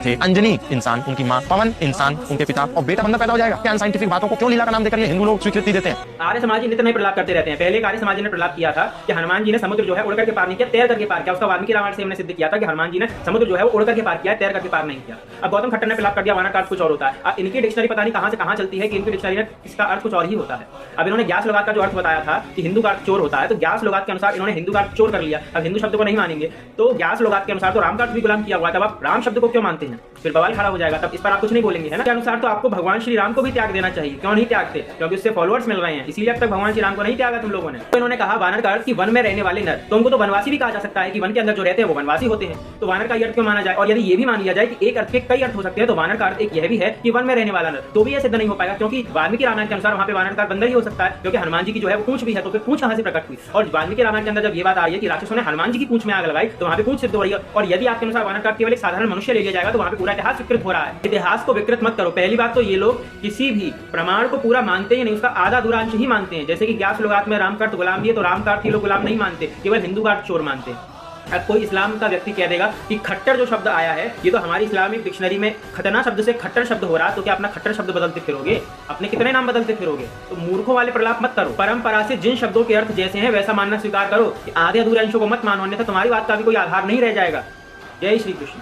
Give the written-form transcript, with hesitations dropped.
थे अंजनी इंसान, उनकी माँ, पवन इंसान, उनके पिता, और बेटा बंदा पैदा हो जाएगा। क्या अनसाइंटिफिक बातों को क्यों लीला का नाम देकर ये हिंदू लोग स्वीकृति देते हैं? आर्य समाजी नित्य नए प्रलाप करते रहते हैं। पहले एक आर्य समाजी ने प्रलाप किया था कि हनुमान जी ने समुद्र जो है उड़ करके पार नहीं किया, तैर करके पार किया। उसका वाल्मीकि रामायण से हमने सिद्ध किया था कि हनुमान जी ने समुद्र जो है वो उड़ करके पार किया, तैर करके पार नहीं किया। अब गौतम खट्टर ने प्रलाप कर दिया वानर का अर्थ कुछ और होता है। इनकी डिक्शनरी पता नहीं कहां से कहां चलती है कि इनकी डिक्शनरी में इसका अर्थ कुछ और ही होता है। अब इन्होंने ग्यास लुगात का जो अर्थ बताया था कि हिंदू का अर्थ चोर होता है, तो ग्यास लुगात के अनुसार इन्होंने हिंदू का अर्थ चोर कर लिया। अब हिंदू शब्द को नहीं मानेंगे तो ग्यास लुगात के अनुसार तो राम का अर्थ भी गुलाम किया हुआ था। अब राम शब्द को क्यों मानते हैं? फिर बवाल खड़ा हो जाएगा। तब इस पर आप कुछ नहीं बोलेंगे, है ना? के अनुसार तो आपको भगवान श्री राम को भी त्याग देना चाहिए। क्यों नहीं त्यागते? क्योंकि उससे फॉलोअर्स मिल रहे हैं, इसीलिए अब तक भगवान श्री राम को नहीं त्यागा तुम लोगों ने। तो इन्होंने कहा वानर का अर्थ कि वन में रहने वाले नर, तो उनको तो वनवासी भी कहा जा सकता है कि वन के अंदर जो रहते हैं वो वनवासी होते हैं। तो वानर का अर्थ क्यों माना जाए? और यदि ये भी मान लिया जाए कि एक अर्थ के कई अर्थ हो सकते हैं, तो वानर का अर्थ एक यह भी है कि वन में रहने वाला नर, तो भी यह सिद्ध नहीं हो पाएगा, क्योंकि वाल्मीकि रामायण के अनुसार वहां पे वानर का बंदर ही हो सकता है, क्योंकि हनुमान जी की जो है वो पूंछ भी है, तो फिर पूंछ कहां से प्रकट हुई? और वाल्मीकि रामायण के अंदर जब ये बात आ रही है कि राक्षसों ने हनुमान जी की पूंछ में आग लगाई, तो वहां पे पूंछ सिद्ध हो रही है। और यदि आपके अनुसार वानर का केवल एक साधारण मनुष्य ले लिया जाएगा, तो वहां पे पूरा इतिहास विकृत हो रहा है। इतिहास को विकृत मत करो। पहली बात तो ये लोग किसी भी प्रमाण को पूरा मानते ही नहीं, उसका आधा अधूरा अंश ही मानते हैं। जैसे कि ग्यास लुगात में राम का अर्थ गुलाम भी है, तो राम का अर्थ ये लोग गुलाम नहीं मानते, केवल हिंदू का अर्थ चोर मानते हैं। अब कोई इस्लाम का व्यक्ति कह देगा कि खट्टर जो शब्द आया है ये तो हमारी इस्लामिक डिक्शनरी में खतना शब्द से खट्टर शब्द हो रहा, तो क्या अपना खट्टर शब्द बदलते फिरोगे? अपने कितने नाम बदलते फिरोगे? तो मूर्खों वाले प्रलाप मत करो। परंपरा से जिन शब्दों के अर्थ जैसे हैं वैसा मानना स्वीकार करो। आधे अधूरे अंशों को मत मानो, अन्यथा तुम्हारी बात का भी कोई आधार नहीं रह जाएगा। जय श्री कृष्ण।